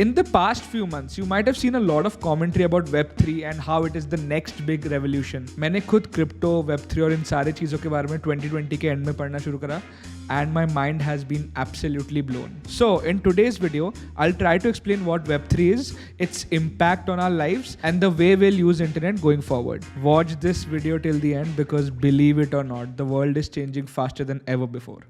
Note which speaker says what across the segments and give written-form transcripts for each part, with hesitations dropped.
Speaker 1: In the past few months, you might have seen a lot of commentary about Web3 and how it is the next big revolution. मैंने खुद crypto, Web3 और इन सारे चीज़ों के बारे में 2020 के end में पढ़ना शुरू करा and my mind has been absolutely blown. So, in today's video, I'll try to explain what Web3 is, its impact on our lives, and the way we'll use internet going forward. Watch this video till the end because believe it or not, the world is changing faster than ever before.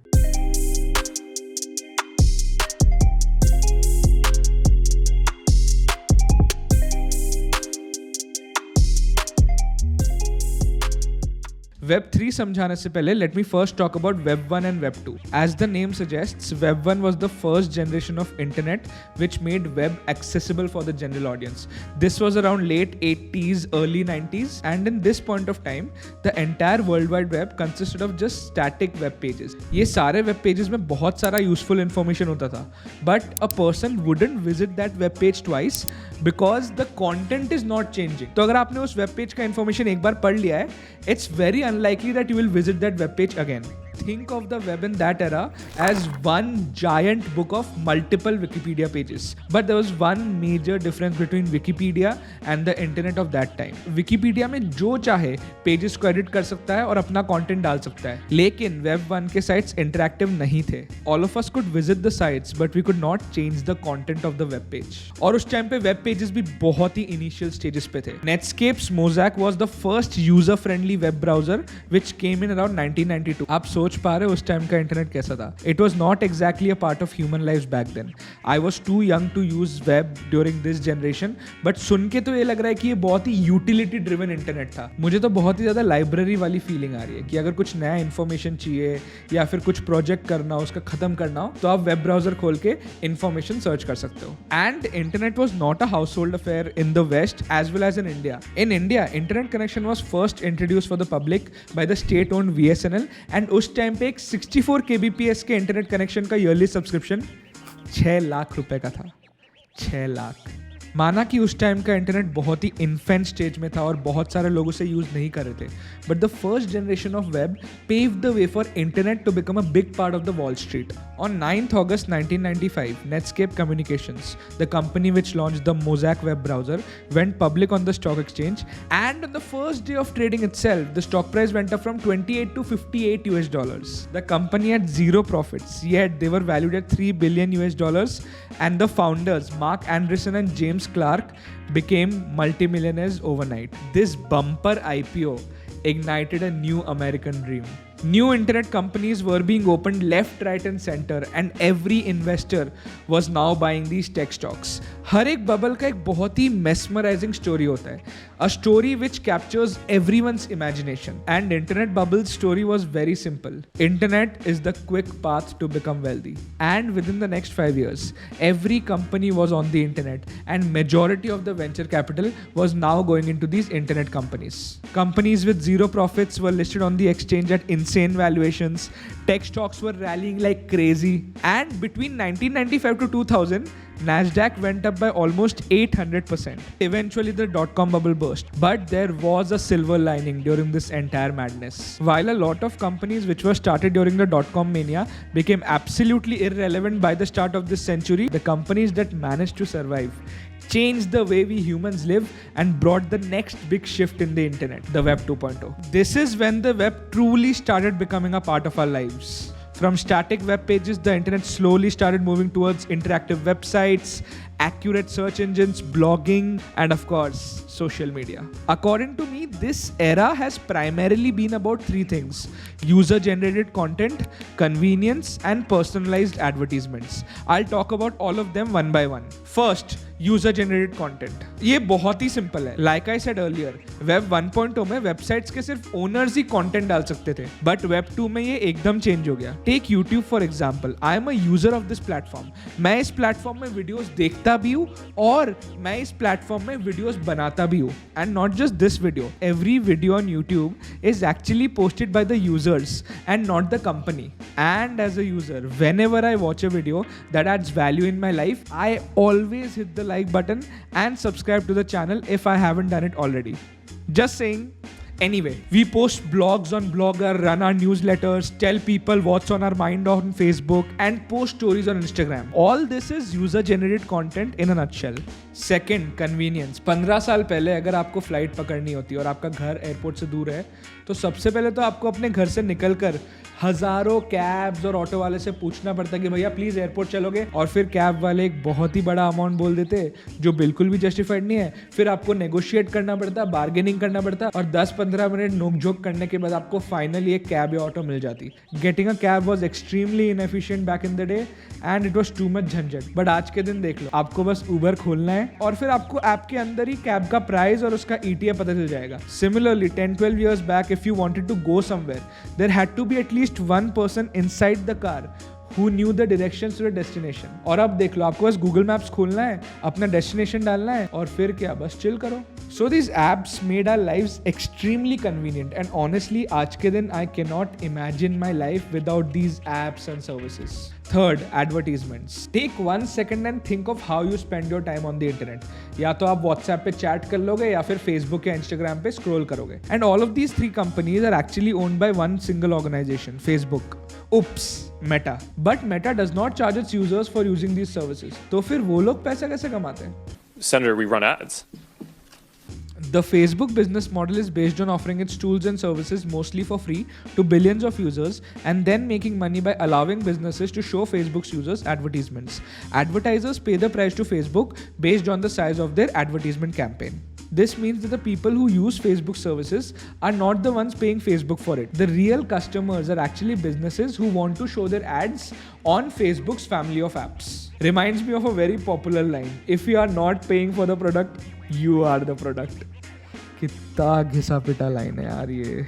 Speaker 1: Web3 समझाने से पहले let me first talk about Web 1 and Web 2. As the name suggests, Web 1 was the first generation of internet which made web accessible for the general audience. This was around late 80s, early 90s, and in this point of time, the entire World Wide Web consisted of just static web pages. ये सारे web pages में बहुत सारा useful information होता था, but a person wouldn't visit that web page twice because the content is not changing. तो अगर आपने उस web page का information एक बार पढ़ लिया है, it's very unlikely that you will visit that web page again. Think of the web in that era as one giant book of multiple Wikipedia pages. But there was one major difference between Wikipedia and the internet of that time. Wikipedia में जो चाहे pages को edit कर सकता है और अपना content डाल सकता है. लेकिन Web 1 के sites interactive नहीं थे. All of us could visit the sites, but we could not change the content of the web page. और उस time पे web pages भी बहुत ही initial stages पे थे. Netscape's Mosaic was the first user-friendly web browser which came in around 1992. आप सोच पा रहे हो उस टाइम का इंटरनेट कैसा था. It was not exactly a part of human life back then. I was too young to use web during this generation, but सुन के तो ये लग रहा है कि ये बहुत ही यूटिलिटी ड्रिवन इंटरनेट था. मुझे तो बहुत ही ज़्यादा लाइब्रेरी वाली फीलिंग आ रही है कि अगर कुछ नया इन्फॉर्मेशन चाहिए या फिर कुछ प्रोजेक्ट करना हो, उसका खत्म करना हो, तो आप वेब ब्राउजर खोल के इन्फॉर्मेशन सर्च कर सकते हो. And internet was not a household affair in the west as well as in India. In India internet connection was first introduce for the public by the state owned VSNL and उस time पे एक 64 kbps के internet connection का yearly subscription 6 lakh रुपए का था. 6 लाख. माना कि उस टाइम का इंटरनेट बहुत ही इन्फेंट स्टेज में था और बहुत सारे लोग उसे यूज नहीं कर रहे थे, but the first generation of web paved the way for internet to become a big part of the Wall Street. On 9th August 1995, Netscape Communications, the company which launched the Mosaic web browser, went public on the stock exchange, and on the first day of trading itself, the stock price went up from 28 to 58 US dollars. The company had zero profits, yet they were valued at $3 billion US dollars, and the founders, Mark Andreessen and James Clark, became multimillionaires overnight. This bumper IPO ignited a new American dream. New internet companies were being opened left, right and center, and every investor was now buying these tech stocks. हर एक bubble का एक बहुत ही mesmerizing story होता है. A story which captures everyone's imagination. And internet bubble's story was very simple. Internet is the quick path to become wealthy. And within the next 5 years, every company was on the internet, and majority of the venture capital was now going into these internet companies. Companies with zero profits were listed on the exchange at insane valuations. Tech stocks were rallying like crazy. And between 1995 to 2000, Nasdaq went up by almost 800%. Eventually, the dot-com bubble burst. But there was a silver lining during this entire madness. While a lot of companies which were started during the dot-com mania became absolutely irrelevant by the start of this century, the companies that managed to survive changed the way we humans live and brought the next big shift in the internet, the Web 2.0. This is when the web truly started becoming a part of our lives. From static web pages, the internet slowly started moving towards interactive websites, accurate search engines, blogging, and of course, social media. According to me, this era has primarily been about three things: user-generated content, convenience, and personalized advertisements. I'll talk about all of them one by one. First, user-generated content. ये बहुत ही simple है. Like I said earlier, Web 1.0 में websites के सिर्फ owners ही content डाल सकते थे, but Web 2 में ये एकदम चेंज हो गया. Take YouTube for example. I am a user of this platform. मैं इस प्लेटफॉर्म में वीडियोस देखता भी हूँ और मैं इस प्लेटफॉर्म में वीडियोस बनाता भी हूँ. And not just this video. Every video on YouTube is actually posted by the users and not the company. And as a user, whenever I watch a video that adds value in my life, I always hit the like button and subscribe to the channel if I haven't done it already. Just saying. Anyway, we post blogs on Blogger, run our newsletters, tell people what's on our mind on Facebook, and post stories on Instagram. All this is user-generated content in a nutshell. Second, convenience. 15 साल पहले अगर आपको flight पकड़नी होती और आपका घर airport से दूर है, तो सबसे पहले तो आपको अपने घर से निकलकर हजारों कैब्स और ऑटो वाले से पूछना पड़ता कि भैया प्लीज एयरपोर्ट चलोगे, और फिर कैब वाले एक बहुत ही बड़ा अमाउंट बोल देते जो बिल्कुल भी जस्टिफाइड नहीं है. फिर आपको नेगोशिएट करना पड़ता, बार्गेनिंग करना पड़ता, और 10-15 मिनट नोक-झोंक करने के बाद आपको फाइनली एक कैब या ऑटो मिल जाती. Getting a cab was extremely inefficient back in the day and it was too much झंझट. बट आज के दिन देख लो, आपको बस उबर खोलना है और फिर आपको ऐप के अंदर ही कैब का प्राइस और उसका ETA पता चल जाएगा. Similarly 10-12 years back, if you wanted to go somewhere, there had to be at least one person inside the car who knew the directions to the destination. और अब देख लो, आपको बस Google Maps खोलना है, अपना destination डालना है और फिर क्या, बस chill करो. So these apps made our lives extremely convenient, and honestly आज के दिन I cannot imagine my life without these apps and services. Third, advertisements. Take 1 second and think of how you spend your time on the internet. या तो आप WhatsApp पे chat कर लोगे या फिर Facebook या Instagram पे scroll करोगे. And all of these 3 companies are actually owned by one single organization, Facebook. Oops, Meta. But Meta does not charge its users for using these services. तो फिर वो लोग पैसा कैसे कमाते हैं?
Speaker 2: Senator, we run ads.
Speaker 1: The Facebook business model is based on offering its tools and services mostly for free to billions of users and then making money by allowing businesses to show Facebook's users advertisements. Advertisers pay the price to Facebook based on the size of their advertisement campaign. This means that the people who use Facebook services are not the ones paying Facebook for it. The real customers are actually businesses who want to show their ads on Facebook's family of apps. Reminds me of a very popular line. If you are not paying for the product, you are the product. कितना घिसा पिटा line है यार ये.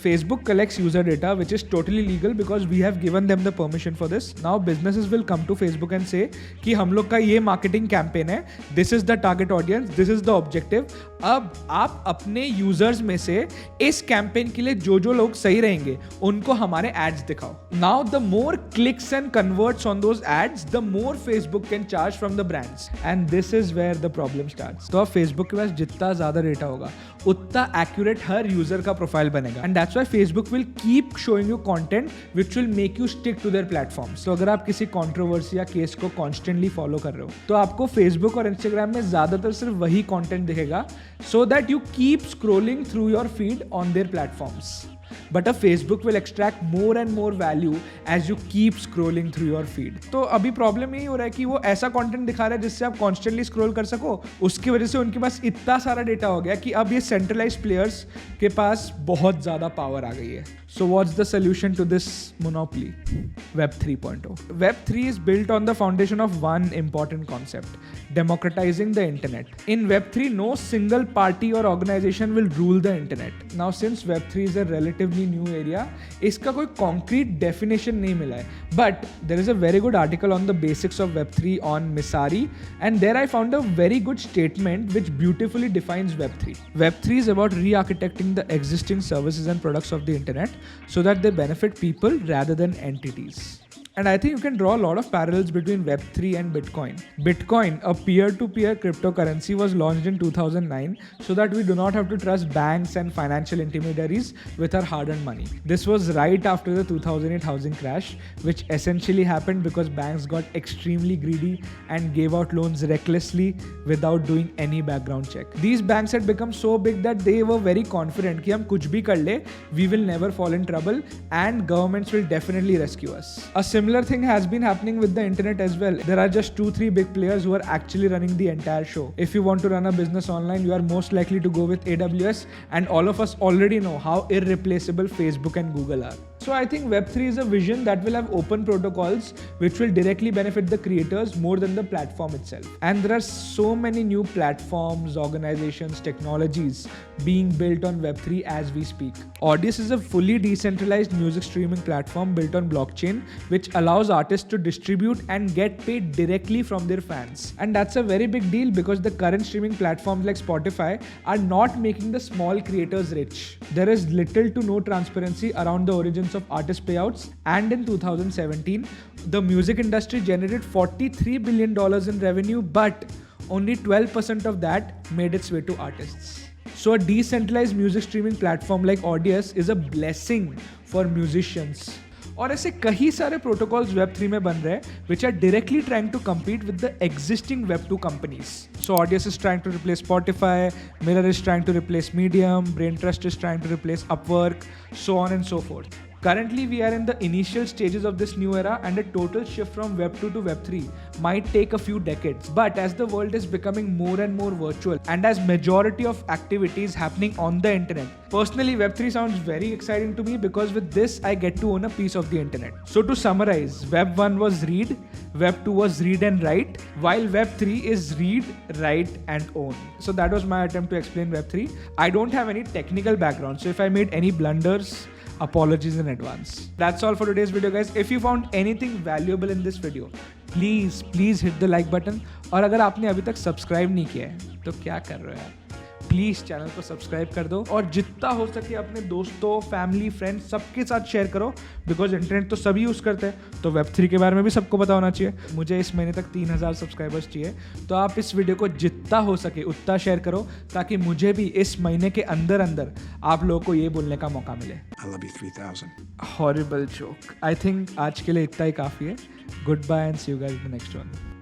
Speaker 1: Facebook collects user data, which is totally legal because we have given them the permission for this. Now businesses will come to Facebook and say कि हम लोग का ये marketing campaign है, this is the target audience, this is the objective. अब आप अपने users में से इस campaign के लिए जो लोग सही रहेंगे उनको हमारे ads दिखाओ. Now the more clicks and converts on those ads, the more Facebook can charge from the brands. And this is where the problem starts. तो अब Facebook के पास जितना ज़्यादा डेटा होगा उतना accurate हर user का profile बनेगा. And that's why Facebook will keep showing you content which will make you stick to their platforms. तो अगर आप किसी controversy या केस को constantly follow कर रहे हो तो आपको Facebook और Instagram में ज़्यादातर सिर्फ वही content दिखेगा so that you keep scrolling through your feed on their platforms. But Facebook will extract more and more value as you keep scrolling through your feed. तो अभी प्रॉब्लम यही हो रहा है कि वो ऐसा कंटेंट दिखा रहा है जिससे आप कॉन्स्टेंटली स्क्रॉल कर सको. उसकी वजह से उनके पास इतना सारा डेटा हो गया कि अब ये सेंट्रलाइज्ड प्लेयर्स के पास बहुत ज़्यादा पावर आ गई है. So what's the solution to this monopoly? Web 3.0. Web 3 is built on the foundation of one important concept: democratizing the internet. In Web 3, no single party or organization will rule the internet. Now, since Web 3 is a relatively new area, इसका कोई concrete definition नहीं मिला है. But there is a very good article on the basics of Web 3 on Misari, and there I found a very good statement which beautifully defines Web 3. Web 3 is about re-architecting the existing services and products of the internet so that they benefit people rather than entities. And I think you can draw a lot of parallels between Web3 and Bitcoin. Bitcoin, a peer-to-peer cryptocurrency, was launched in 2009 so that we do not have to trust banks and financial intermediaries with our hard-earned money. This was right after the 2008 housing crash, which essentially happened because banks got extremely greedy and gave out loans recklessly without doing any background check. These banks had become so big that they were very confident कि हम कुछ भी कर ले, we will never fall in trouble and governments will definitely rescue us. A similar thing has been happening with the internet as well. There are just 2-3 big players who are actually running the entire show. If you want to run a business online, you are most likely to go with AWS, and all of us already know how irreplaceable Facebook and Google are. So I think Web3 is a vision that will have open protocols which will directly benefit the creators more than the platform itself. And there are so many new platforms, organizations, technologies being built on Web3 as we speak. Audius is a fully decentralized music streaming platform built on blockchain which allows artists to distribute and get paid directly from their fans. And that's a very big deal because the current streaming platforms like Spotify are not making the small creators rich. There is little to no transparency around the origins of artist payouts, and in 2017 the music industry generated $43 billion in revenue, but only 12% of that made its way to artists. So a decentralized music streaming platform like Audius is a blessing for musicians. और ऐसे कई सारे protocols Web3 में बन रहे हैं which are directly trying to compete with the existing Web2 companies. So Audius is trying to replace Spotify, Mirror is trying to replace Medium, Braintrust is trying to replace Upwork, so on and so forth. Currently, we are in the initial stages of this new era, and a total shift from Web2 to Web3 might take a few decades. But as the world is becoming more and more virtual, and as majority of activities happening on the internet, personally, Web3 sounds very exciting to me because with this, I get to own a piece of the internet. So to summarize, Web1 was read, Web2 was read and write, while Web3 is read, write and own. So that was my attempt to explain Web3. I don't have any technical background, so if I made any blunders, apologies in advance. That's all for today's video, guys. If you found anything valuable in this video, please hit the like button. और अगर आपने अभी तक subscribe नहीं किया है तो क्या कर रहे हो यार? प्लीज़ चैनल को सब्सक्राइब कर दो और जितना हो सके अपने दोस्तों, फैमिली, फ्रेंड्स सबके साथ शेयर करो बिकॉज इंटरनेट तो सभी यूज़ करते हैं, तो Web3 के बारे में भी सबको पता होना चाहिए. मुझे इस महीने तक 3000 सब्सक्राइबर्स चाहिए, तो आप इस वीडियो को जितना हो सके उतना शेयर करो ताकि मुझे भी इस महीने के अंदर अंदर आप लोगों को ये बोलने का मौका मिले. I love you 3000. Horrible joke. I think आज के लिए इतना ही काफ़ी है. Goodbye and see you guys in the next one.